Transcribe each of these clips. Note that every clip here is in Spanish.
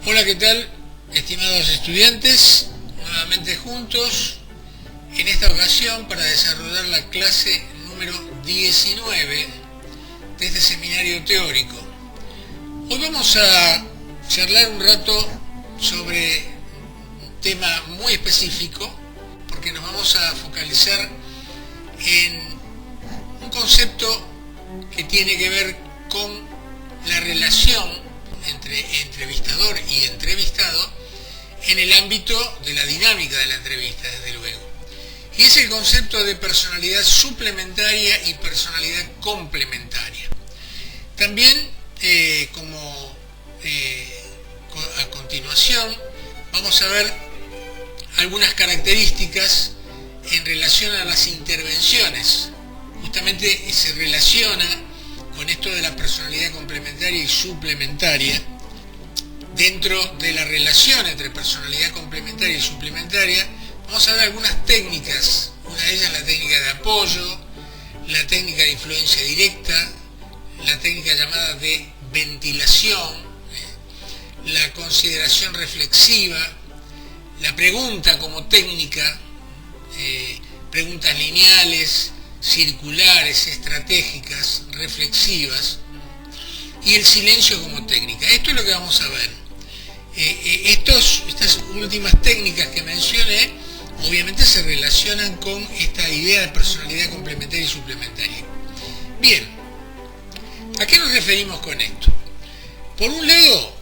Hola, ¿qué tal? Estimados estudiantes, nuevamente juntos en esta ocasión para desarrollar la clase número 19 de este seminario teórico. Hoy vamos a charlar un rato sobre un tema muy específico porque nos vamos a focalizar en un concepto que tiene que ver con la relación entre entrevistador y entrevistado en el ámbito de la dinámica de la entrevista, desde luego. Y es el concepto de personalidad suplementaria y personalidad complementaria. También, a continuación, vamos a ver algunas características en relación a las intervenciones. Justamente se relaciona con esto de la personalidad complementaria y suplementaria. Dentro de la relación entre personalidad complementaria y suplementaria, vamos a ver algunas técnicas. Una de ellas la técnica de apoyo, la técnica de influencia directa, la técnica llamada de ventilación, la consideración reflexiva, la pregunta como técnica, preguntas lineales, circulares, estratégicas, reflexivas, y el silencio como técnica. Esto es lo que vamos a ver. Estas últimas técnicas que mencioné obviamente se relacionan con esta idea de personalidad complementaria y suplementaria. Bien, ¿a qué nos referimos con esto? Por un lado,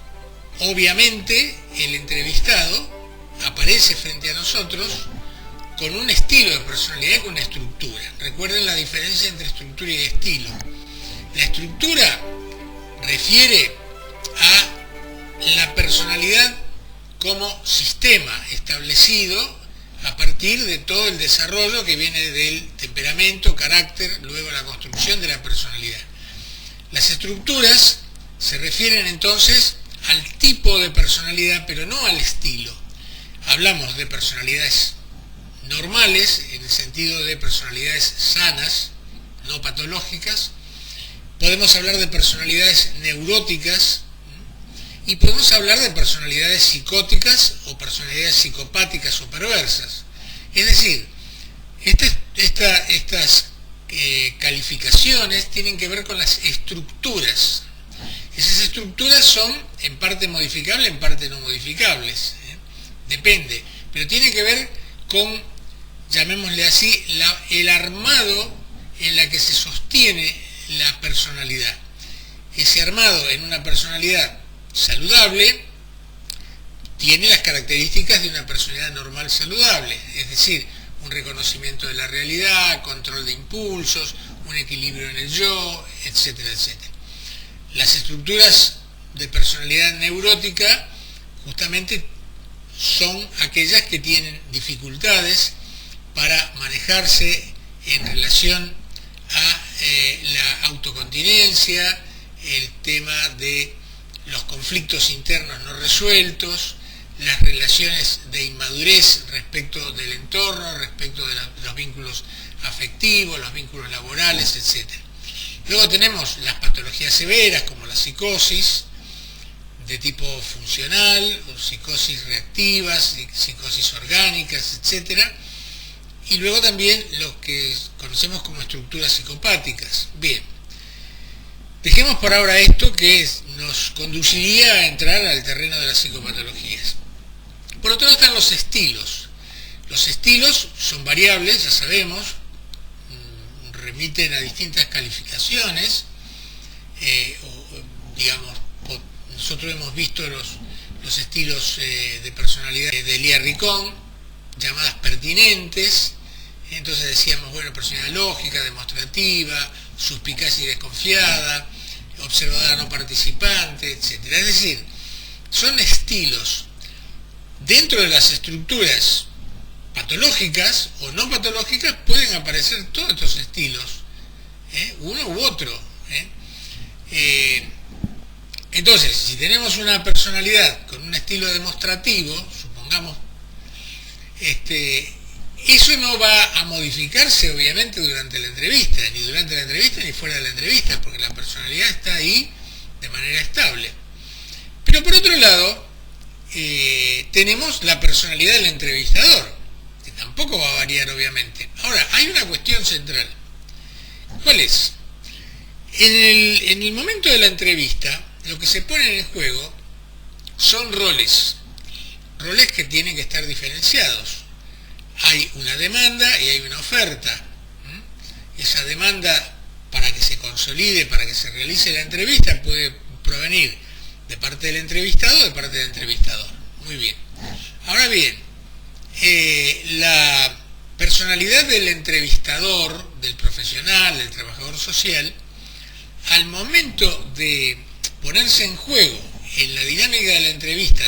obviamente el entrevistado aparece frente a nosotros con un estilo de personalidad, con una estructura. Recuerden la diferencia entre estructura y estilo. La estructura refiere a la personalidad como sistema establecido a partir de todo el desarrollo que viene del temperamento, carácter, luego la construcción de la personalidad. Las estructuras se refieren entonces al tipo de personalidad, pero no al estilo. Hablamos de personalidades normales, en el sentido de personalidades sanas, no patológicas. Podemos hablar de personalidades neuróticas y podemos hablar de personalidades psicóticas o personalidades psicopáticas o perversas. Es decir, estas calificaciones tienen que ver con las estructuras. Esas estructuras son en parte modificables, en parte no modificables. Depende, pero tiene que ver con, llamémosle así, el armado en la que se sostiene la personalidad. Ese armado en una personalidad saludable tiene las características de una personalidad normal saludable, es decir, un reconocimiento de la realidad, control de impulsos, un equilibrio en el yo, etcétera, etcétera. Las estructuras de personalidad neurótica justamente son aquellas que tienen dificultades para manejarse en relación a la autocontinencia, el tema de los conflictos internos no resueltos, las relaciones de inmadurez respecto del entorno, respecto de los vínculos afectivos, los vínculos laborales, etc. Luego tenemos las patologías severas como la psicosis de tipo funcional, o psicosis reactivas, psicosis orgánicas, etc. Y luego también lo que conocemos como estructuras psicopáticas. Bien, dejemos por ahora esto que nos conduciría a entrar al terreno de las psicopatologías. Por otro lado están los estilos. Los estilos son variables, ya sabemos, remiten a distintas calificaciones, nosotros hemos visto los estilos de personalidad de Elia Ricón, llamadas pertinentes. Entonces decíamos, bueno, personalidad lógica, demostrativa, suspicaz y desconfiada, observadora no participante, etc. Es decir, son estilos. Dentro de las estructuras patológicas o no patológicas pueden aparecer todos estos estilos, uno u otro. Entonces, si tenemos una personalidad con un estilo demostrativo, supongamos, eso no va a modificarse obviamente durante la entrevista, ni durante la entrevista ni fuera de la entrevista, porque la personalidad está ahí de manera estable. Pero por otro lado, tenemos la personalidad del entrevistador, que tampoco va a variar obviamente. Ahora, hay una cuestión central. ¿Cuál es? En el momento de la entrevista, lo que se pone en el juego son roles que tienen que estar diferenciados. Hay una demanda y hay una oferta. Esa demanda, para que se consolide, para que se realice la entrevista, puede provenir de parte del entrevistado o de parte del entrevistador. Muy bien. Ahora bien, la personalidad del entrevistador, del profesional, del trabajador social, al momento de ponerse en juego en la dinámica de la entrevista,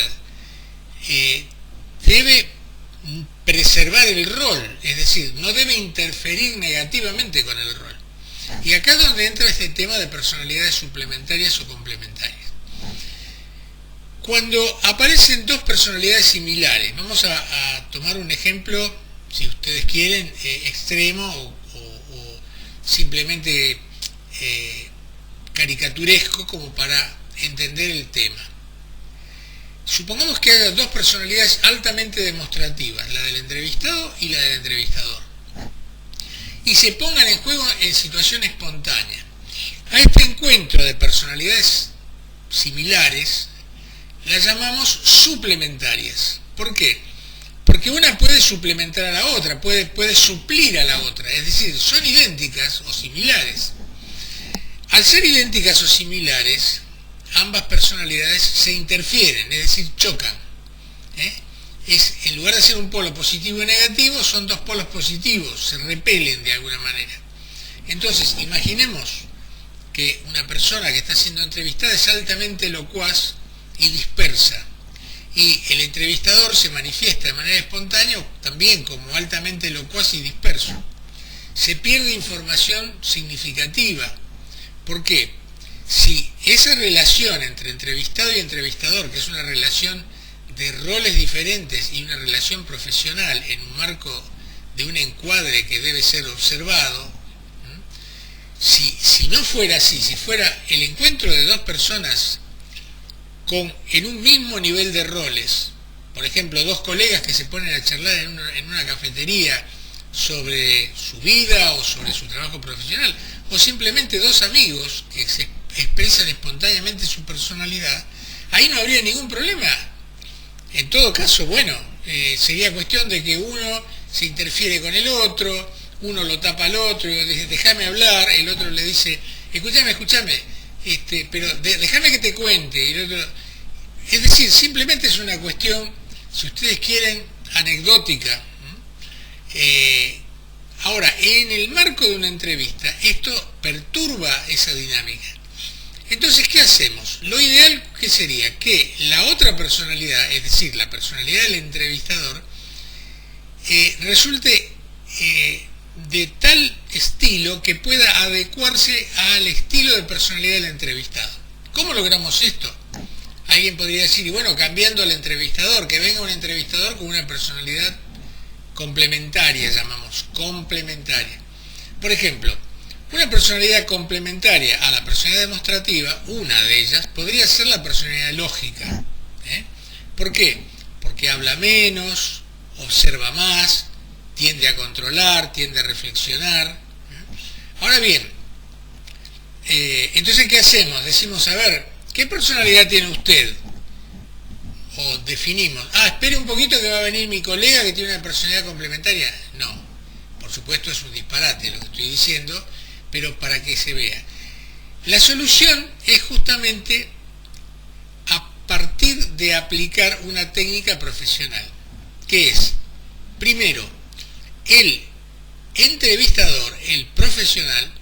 debe preservar el rol, es decir, no debe interferir negativamente con el rol. Y acá es donde entra este tema de personalidades suplementarias o complementarias. Cuando aparecen dos personalidades similares, vamos a tomar un ejemplo, si ustedes quieren, extremo o simplemente caricaturesco, como para entender el tema. Supongamos que haya dos personalidades altamente demostrativas, la del entrevistado y la del entrevistador, y se pongan en juego en situación espontánea. A este encuentro de personalidades similares las llamamos suplementarias. ¿Por qué? Porque una puede suplementar a la otra, puede suplir a la otra, es decir, son idénticas o similares. Al ser idénticas o similares, ambas personalidades se interfieren, es decir, chocan. En lugar de ser un polo positivo y negativo, son dos polos positivos, se repelen de alguna manera. Entonces, imaginemos que una persona que está siendo entrevistada es altamente locuaz y dispersa, y el entrevistador se manifiesta de manera espontánea también como altamente locuaz y disperso. Se pierde información significativa. ¿Por qué? Si esa relación entre entrevistado y entrevistador, que es una relación de roles diferentes y una relación profesional en un marco de un encuadre que debe ser observado, si no fuera así, si fuera el encuentro de dos personas en un mismo nivel de roles, por ejemplo, dos colegas que se ponen a charlar en una cafetería sobre su vida o sobre su trabajo profesional, o simplemente dos amigos que se expresan espontáneamente su personalidad, ahí no habría ningún problema. En todo caso, bueno, sería cuestión de que uno se interfiere con el otro, uno lo tapa al otro, y dice, déjame hablar, el otro le dice, escúchame, pero déjame que te cuente, y el otro, es decir, simplemente es una cuestión, si ustedes quieren, anecdótica. Ahora, en el marco de una entrevista, esto perturba esa dinámica. Entonces, ¿qué hacemos? Lo ideal que sería que la otra personalidad, es decir, la personalidad del entrevistador, resulte de tal estilo que pueda adecuarse al estilo de personalidad del entrevistado. ¿Cómo logramos esto? Alguien podría decir, y bueno, cambiando al entrevistador, que venga un entrevistador con una personalidad complementaria, llamamos, complementaria. Por ejemplo, una personalidad complementaria a la personalidad demostrativa, una de ellas, podría ser la personalidad lógica. ¿Por qué? Porque habla menos, observa más, tiende a controlar, tiende a reflexionar. Ahora bien, entonces, ¿qué hacemos? Decimos, a ver, ¿qué personalidad tiene usted? O definimos, espere un poquito que va a venir mi colega que tiene una personalidad complementaria. No, por supuesto es un disparate lo que estoy diciendo, pero para que se vea. La solución es justamente a partir de aplicar una técnica profesional, que es, primero, el entrevistador, el profesional,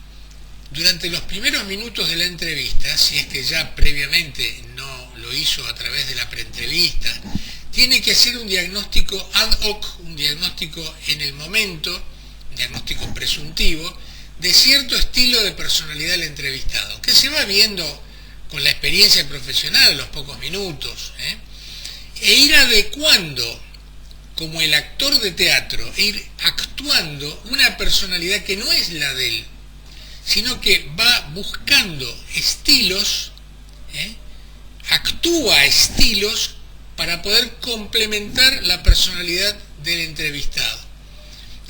durante los primeros minutos de la entrevista, si es que ya previamente no lo hizo a través de la preentrevista, tiene que hacer un diagnóstico ad hoc, un diagnóstico en el momento, un diagnóstico presuntivo, de cierto estilo de personalidad del entrevistado, que se va viendo con la experiencia profesional a los pocos minutos, e ir adecuando, como el actor de teatro, ir actuando una personalidad que no es la de él, sino que va buscando estilos, actúa estilos para poder complementar la personalidad del entrevistado.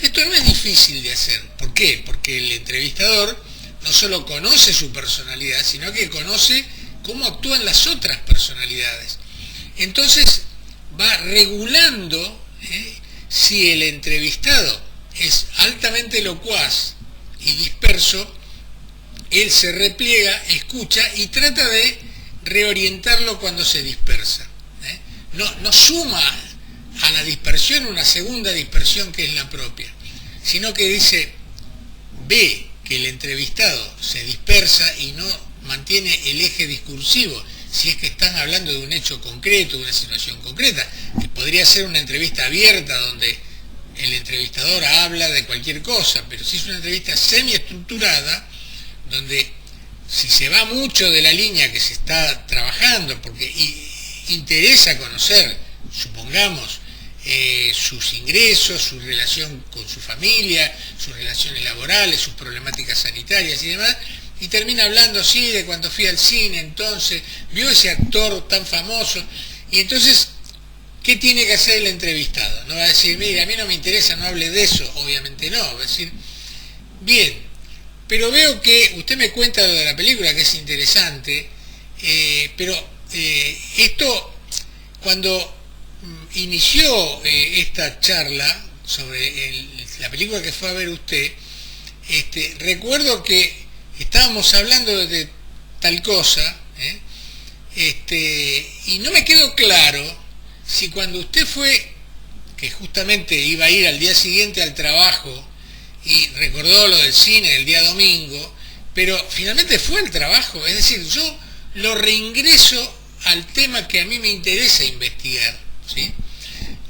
Esto no es difícil de hacer. ¿Por qué? Porque el entrevistador no solo conoce su personalidad, sino que conoce cómo actúan las otras personalidades. Entonces va regulando si el entrevistado es altamente locuaz y disperso, él se repliega, escucha y trata de reorientarlo cuando se dispersa. No suma a la dispersión una segunda dispersión que es la propia, sino que dice, ve que el entrevistado se dispersa y no mantiene el eje discursivo, si es que están hablando de un hecho concreto, de una situación concreta, que podría ser una entrevista abierta donde el entrevistador habla de cualquier cosa, pero si es una entrevista semiestructurada, donde si se va mucho de la línea que se está trabajando, porque interesa conocer, supongamos, sus ingresos, su relación con su familia, sus relaciones laborales, sus problemáticas sanitarias y demás, y termina hablando así de cuando fui al cine, entonces, vio ese actor tan famoso, y entonces, ¿qué tiene que hacer el entrevistado? No va a decir, mire, a mí no me interesa, no hable de eso, obviamente no, va a decir, bien, pero veo que usted me cuenta lo de la película, que es interesante, pero esto, cuando inició esta charla sobre la película que fue a ver usted, recuerdo que estábamos hablando de tal cosa, y no me quedó claro si cuando usted fue, que justamente iba a ir al día siguiente al trabajo, y recordó lo del cine el día domingo, pero finalmente fue al trabajo, es decir, yo lo reingreso al tema que a mí me interesa investigar, ¿sí?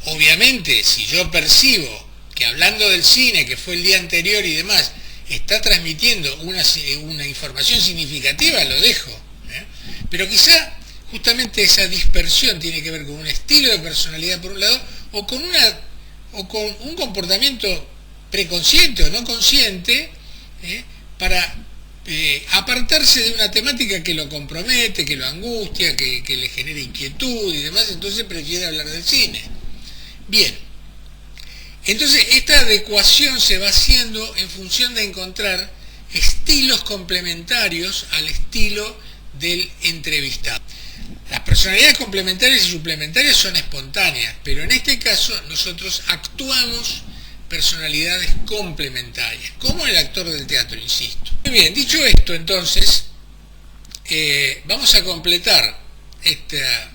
Obviamente, si yo percibo que hablando del cine, que fue el día anterior y demás, está transmitiendo una información significativa, lo dejo, pero quizá justamente esa dispersión tiene que ver con un estilo de personalidad por un lado, o con un comportamiento preconsciente o no consciente, para apartarse de una temática que lo compromete, que lo angustia, que le genera inquietud y demás, entonces prefiere hablar del cine. Bien, entonces esta adecuación se va haciendo en función de encontrar estilos complementarios al estilo del entrevistado. Las personalidades complementarias y suplementarias son espontáneas, pero en este caso nosotros actuamos personalidades complementarias, como el actor del teatro, insisto. Muy bien, dicho esto, entonces, vamos a completar esta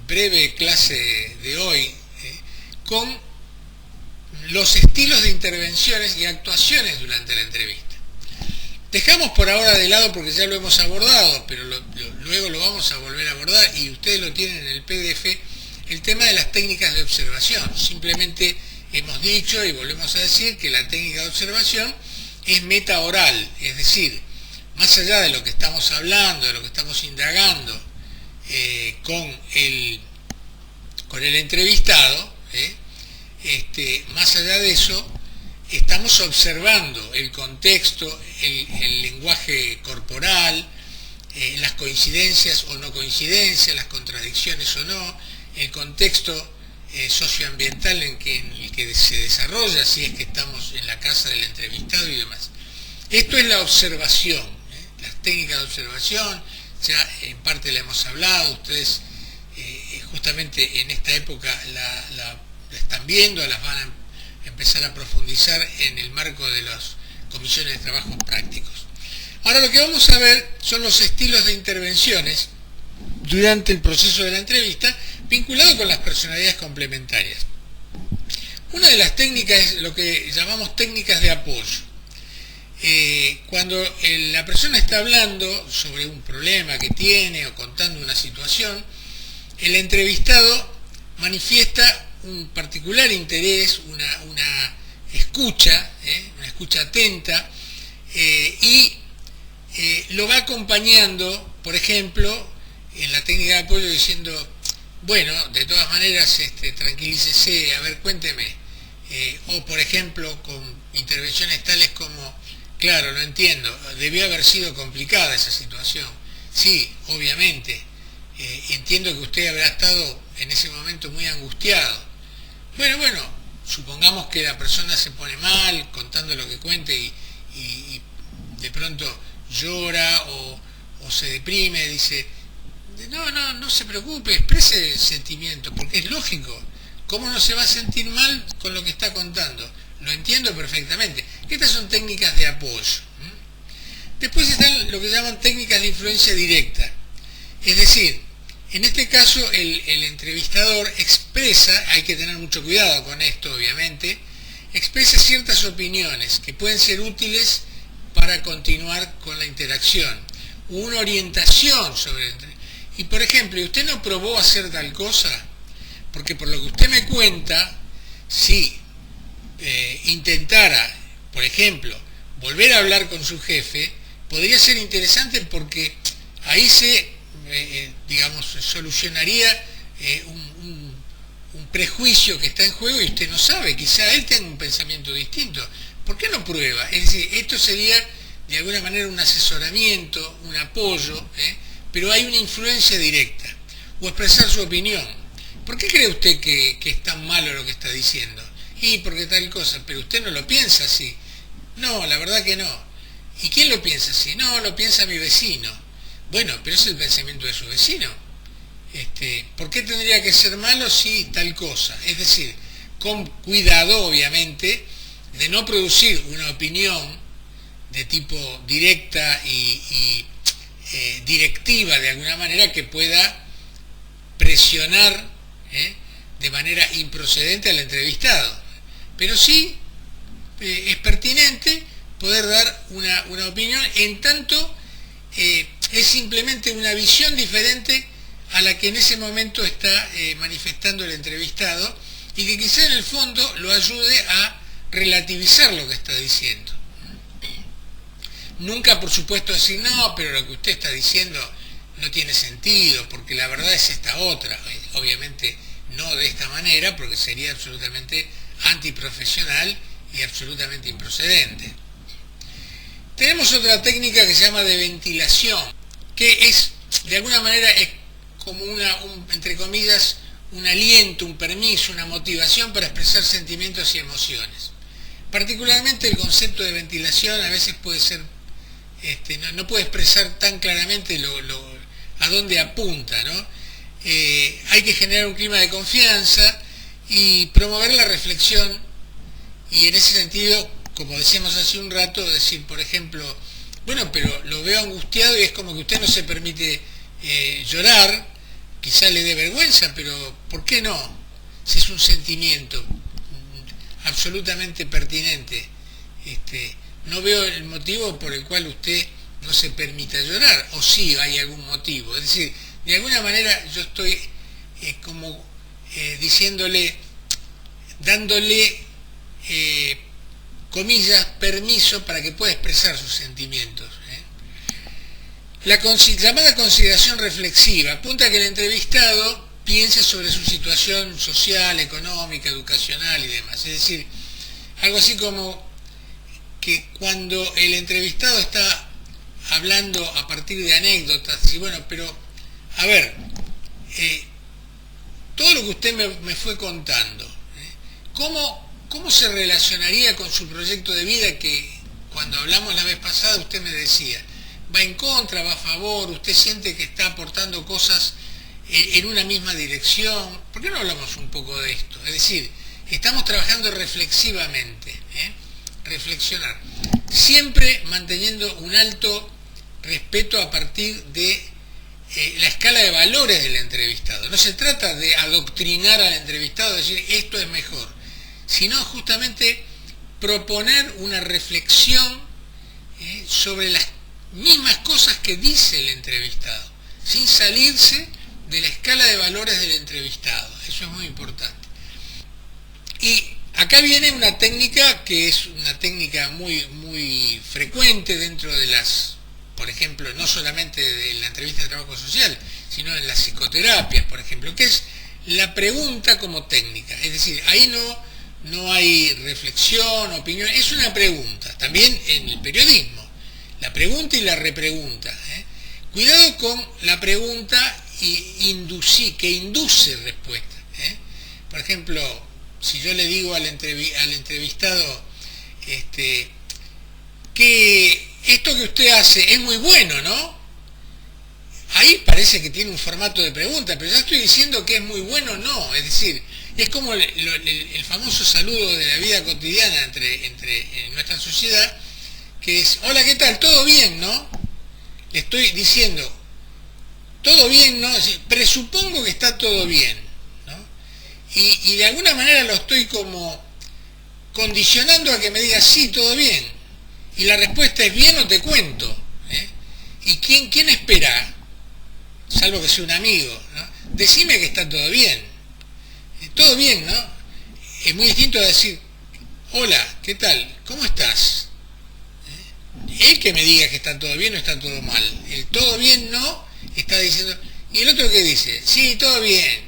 breve clase de hoy con los estilos de intervenciones y actuaciones durante la entrevista. Dejamos por ahora de lado, porque ya lo hemos abordado, pero luego lo vamos a volver a abordar, y ustedes lo tienen en el PDF, el tema de las técnicas de observación. Simplemente hemos dicho y volvemos a decir que la técnica de observación es metaoral, es decir, más allá de lo que estamos hablando, de lo que estamos indagando con el entrevistado, más allá de eso, estamos observando el contexto, el lenguaje corporal, las coincidencias o no coincidencias, las contradicciones o no, el contexto socioambiental en el que se desarrolla, si es que estamos en la casa del entrevistado y demás. Esto es la observación, las técnicas de observación, ya en parte la hemos hablado, ustedes justamente en esta época la están viendo, las van a empezar a profundizar en el marco de las comisiones de trabajos prácticos. Ahora lo que vamos a ver son los estilos de intervenciones durante el proceso de la entrevista, vinculado con las personalidades complementarias. Una de las técnicas es lo que llamamos técnicas de apoyo. Cuando la persona está hablando sobre un problema que tiene o contando una situación, el entrevistado manifiesta un particular interés, una escucha, una escucha atenta, y lo va acompañando, por ejemplo, en la técnica de apoyo diciendo, bueno, de todas maneras, tranquilícese, a ver, cuénteme, o por ejemplo, con intervenciones tales como, claro, no entiendo, debió haber sido complicada esa situación. Sí, obviamente, entiendo que usted habrá estado en ese momento muy angustiado. Bueno, supongamos que la persona se pone mal contando lo que cuente y de pronto llora o se deprime, dice, no se preocupe, exprese el sentimiento, porque es lógico. ¿Cómo no se va a sentir mal con lo que está contando? Lo entiendo perfectamente. Estas son técnicas de apoyo. Después están lo que llaman técnicas de influencia directa. Es decir, en este caso el entrevistador expresa, hay que tener mucho cuidado con esto obviamente, expresa ciertas opiniones que pueden ser útiles para continuar con la interacción, una orientación sobre el... Y por ejemplo, ¿usted no probó hacer tal cosa? Porque por lo que usted me cuenta, si intentara, por ejemplo, volver a hablar con su jefe, podría ser interesante porque ahí se, digamos, solucionaría un prejuicio que está en juego y usted no sabe, quizá él tenga un pensamiento distinto. ¿Por qué no prueba? Es decir, esto sería de alguna manera un asesoramiento, un apoyo, pero hay una influencia directa, o expresar su opinión. ¿Por qué cree usted que es tan malo lo que está diciendo? Y porque tal cosa, pero usted no lo piensa así. No, la verdad que no. ¿Y quién lo piensa así? No, lo piensa mi vecino. Bueno, pero es el pensamiento de su vecino. ¿Por qué tendría que ser malo si tal cosa? Es decir, con cuidado, obviamente, de no producir una opinión de tipo directa y directiva de alguna manera que pueda presionar de manera improcedente al entrevistado. Pero sí es pertinente poder dar una opinión en tanto es simplemente una visión diferente a la que en ese momento está manifestando el entrevistado y que quizá en el fondo lo ayude a relativizar lo que está diciendo. Nunca, por supuesto, decir, no, pero lo que usted está diciendo no tiene sentido, porque la verdad es esta otra. Obviamente no de esta manera, porque sería absolutamente antiprofesional y absolutamente improcedente. Tenemos otra técnica que se llama de ventilación, que es, de alguna manera, es como entre comillas, un aliento, un permiso, una motivación para expresar sentimientos y emociones. Particularmente el concepto de ventilación a veces puede ser, no puede expresar tan claramente a dónde apunta, ¿no? Hay que generar un clima de confianza y promover la reflexión, y en ese sentido, como decíamos hace un rato, decir, por ejemplo, bueno, pero lo veo angustiado y es como que usted no se permite llorar, quizá le dé vergüenza, pero ¿por qué no? Si es un sentimiento absolutamente pertinente. No veo el motivo por el cual usted no se permita llorar, o sí hay algún motivo. Es decir, de alguna manera yo estoy diciéndole, dándole, comillas, permiso para que pueda expresar sus sentimientos. La llamada consideración reflexiva apunta a que el entrevistado piense sobre su situación social, económica, educacional y demás. Es decir, algo así como que cuando el entrevistado está hablando a partir de anécdotas, y bueno, pero, a ver, todo lo que usted me fue contando, ¿cómo se relacionaría con su proyecto de vida que cuando hablamos la vez pasada usted me decía, va en contra, va a favor, usted siente que está aportando cosas en una misma dirección? ¿Por qué no hablamos un poco de esto? Es decir, estamos trabajando reflexivamente, reflexionar, siempre manteniendo un alto respeto a partir de la escala de valores del entrevistado. No se trata de adoctrinar al entrevistado, decir esto es mejor, sino justamente proponer una reflexión sobre las mismas cosas que dice el entrevistado, sin salirse de la escala de valores del entrevistado. Eso es muy importante. Y acá viene una técnica que es una técnica muy, muy frecuente dentro de las, por ejemplo, no solamente de la entrevista de trabajo social, sino en las psicoterapias, por ejemplo, que es la pregunta como técnica. Es decir, ahí no hay reflexión, opinión, es una pregunta. También en el periodismo, la pregunta y la repregunta. Cuidado con la pregunta que induce respuesta. Por ejemplo, si yo le digo al entrevistado que esto que usted hace es muy bueno, ¿no? Ahí parece que tiene un formato de pregunta, pero ya estoy diciendo que es muy bueno, no. Es decir, es como el famoso saludo de la vida cotidiana en nuestra sociedad, que es, hola, ¿qué tal? ¿Todo bien, no? Le estoy diciendo, todo bien, ¿no? Presupongo que está todo bien, ¿no? Y de alguna manera lo estoy como condicionando a que me diga, sí, todo bien. Y la respuesta es, bien o te cuento. ¿Y quién espera? Salvo que sea un amigo, ¿no? Decime que está todo bien. Todo bien, ¿no? Es muy distinto a decir, hola, ¿qué tal? ¿Cómo estás? Él que me diga que está todo bien o está todo mal. El todo bien no está diciendo. Y el otro que dice, sí, todo bien.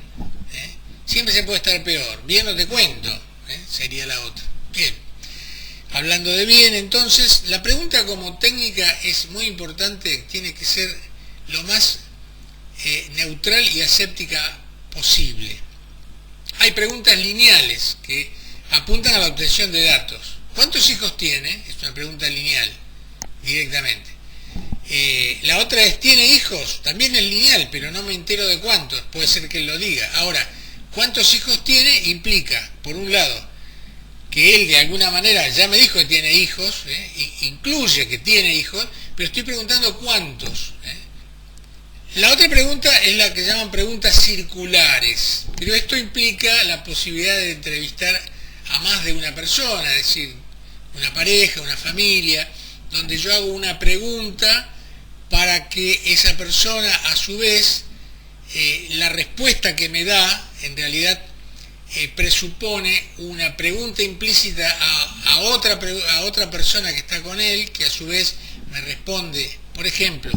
Siempre se puede estar peor. Bien no te cuento. Sería la otra. Bien. Hablando de bien, entonces, la pregunta como técnica es muy importante, tiene que ser lo más neutral y aséptica posible. Hay preguntas lineales que apuntan a la obtención de datos. ¿Cuántos hijos tiene? Es una pregunta lineal, directamente. La otra es, ¿tiene hijos? También es lineal, pero no me entero de cuántos. Puede ser que él lo diga. Ahora, ¿cuántos hijos tiene? Implica, por un lado, que él de alguna manera ya me dijo que tiene hijos, incluye que tiene hijos, pero estoy preguntando cuántos. La otra pregunta es la que llaman preguntas circulares, pero esto implica la posibilidad de entrevistar a más de una persona, es decir, una pareja, una familia, donde yo hago una pregunta para que esa persona, a su vez, la respuesta que me da, en realidad, presupone una pregunta implícita a otra persona que está con él, que a su vez me responde. Por ejemplo,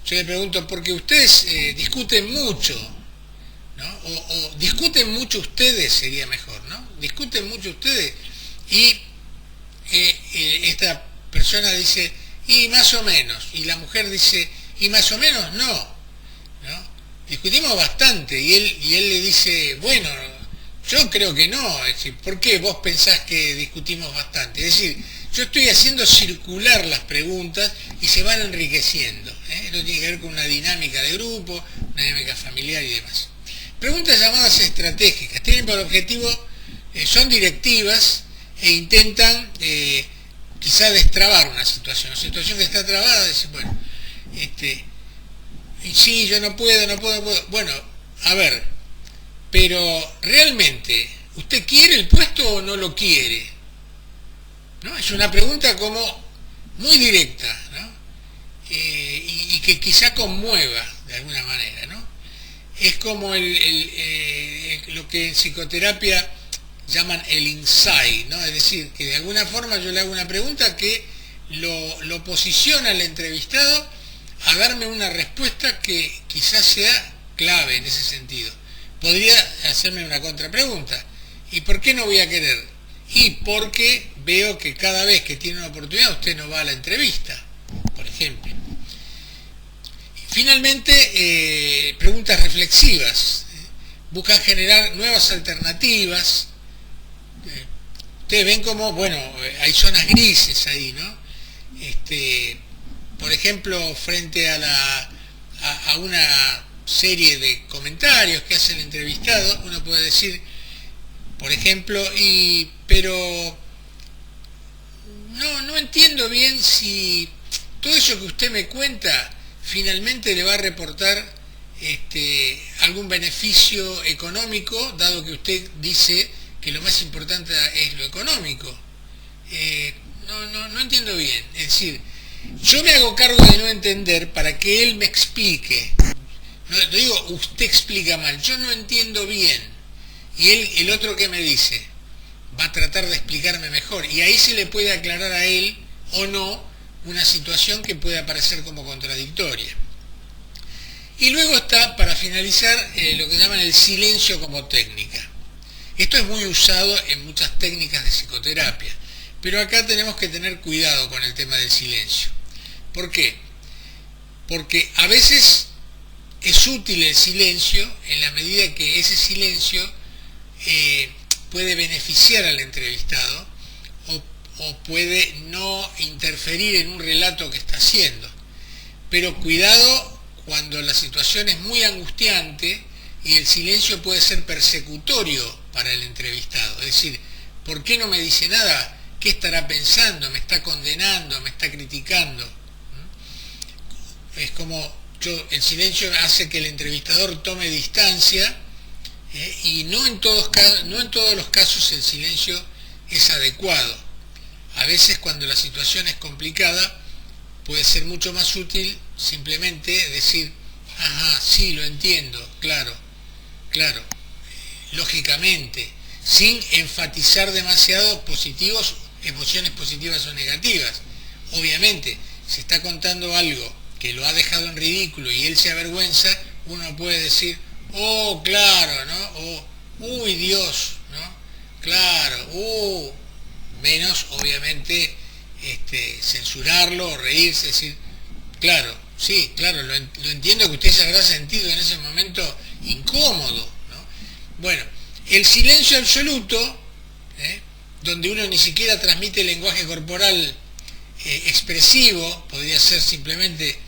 yo le pregunto, porque ustedes discuten mucho, ¿no? O discuten mucho ustedes, sería mejor, ¿no? Discuten mucho ustedes. Y esta persona dice, y más o menos. Y la mujer dice, y más o menos no. Discutimos bastante. Y él le dice, bueno, yo creo que no. Es decir, ¿por qué vos pensás que discutimos bastante? Es decir, yo estoy haciendo circular las preguntas y se van enriqueciendo. Esto tiene que ver con una dinámica de grupo, una dinámica familiar y demás. Preguntas llamadas estratégicas. Tienen por objetivo, son directivas e intentan quizá destrabar una situación. Una situación que está trabada, dice, bueno, y sí, yo no puedo. Bueno, a ver, pero realmente, ¿usted quiere el puesto o no lo quiere? ¿No? Es una pregunta como muy directa, ¿no? Y que quizá conmueva de alguna manera, ¿no? Es como lo que en psicoterapia llaman el insight, ¿no? Es decir, que de alguna forma yo le hago una pregunta que lo posiciona al entrevistado a darme una respuesta que quizás sea clave en ese sentido. Podría hacerme una contrapregunta. ¿Y por qué no voy a querer? Y porque veo que cada vez que tiene una oportunidad usted no va a la entrevista, por ejemplo. Finalmente, preguntas reflexivas. Buscan generar nuevas alternativas. Ustedes ven como, bueno, hay zonas grises ahí, ¿no? Por ejemplo, frente a una serie de comentarios que hace el entrevistado, uno puede decir, por ejemplo, pero no entiendo bien si todo eso que usted me cuenta finalmente le va a reportar algún beneficio económico, dado que usted dice que lo más importante es lo económico. No entiendo bien. Es decir, yo me hago cargo de no entender para que él me explique. No digo, usted explica mal, yo no entiendo bien. Y el otro que me dice, va a tratar de explicarme mejor. Y ahí se le puede aclarar a él o no una situación que puede aparecer como contradictoria. Y luego está, para finalizar, lo que llaman el silencio como técnica. Esto es muy usado en muchas técnicas de psicoterapia, pero acá tenemos que tener cuidado con el tema del silencio. ¿Por qué? Porque a veces es útil el silencio en la medida que ese silencio puede beneficiar al entrevistado o puede no interferir en un relato que está haciendo. Pero cuidado cuando la situación es muy angustiante y el silencio puede ser persecutorio para el entrevistado. Es decir, ¿por qué no me dice nada? ¿Qué estará pensando? ¿Me está condenando? ¿Me está criticando? Es como el silencio hace que el entrevistador tome distancia, y no en todos los casos el silencio es adecuado. A veces cuando la situación es complicada puede ser mucho más útil simplemente decir, ajá, sí, lo entiendo, claro, lógicamente, sin enfatizar demasiado emociones positivas o negativas. Obviamente, si está contando algo que lo ha dejado en ridículo y él se avergüenza, uno puede decir, oh, claro, ¿no? O, uy, Dios, ¿no? Claro, menos, obviamente, censurarlo o reírse, decir, claro, sí, claro, lo entiendo que usted se habrá sentido en ese momento incómodo, ¿no? Bueno, el silencio absoluto, donde uno ni siquiera transmite lenguaje corporal expresivo, podría ser simplemente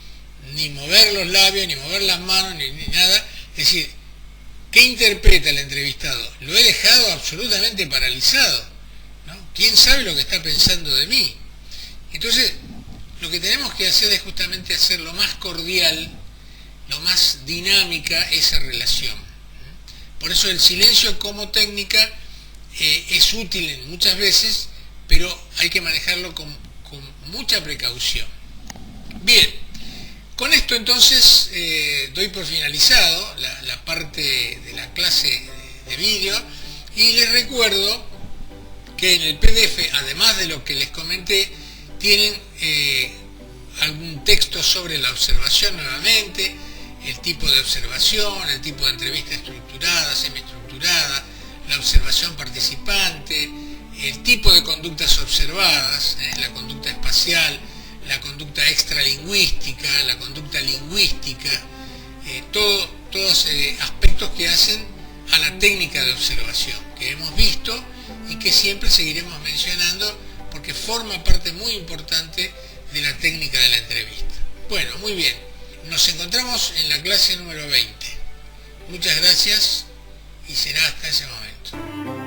ni mover los labios, ni mover las manos, ni nada. Es decir, ¿qué interpreta el entrevistado? Lo he dejado absolutamente paralizado, ¿no? ¿Quién sabe lo que está pensando de mí? Entonces, lo que tenemos que hacer es justamente hacer lo más cordial, lo más dinámica esa relación. Por eso el silencio como técnica es útil muchas veces, pero hay que manejarlo con mucha precaución. Bien. Con esto entonces doy por finalizado la parte de la clase de vídeo y les recuerdo que en el PDF, además de lo que les comenté, tienen algún texto sobre la observación nuevamente, el tipo de observación, el tipo de entrevista estructurada, semiestructurada, la observación participante, el tipo de conductas observadas, la conducta espacial, la conducta extralingüística, la conducta lingüística, todos aspectos que hacen a la técnica de observación que hemos visto y que siempre seguiremos mencionando porque forma parte muy importante de la técnica de la entrevista. Bueno, muy bien, nos encontramos en la clase número 20. Muchas gracias y será hasta ese momento.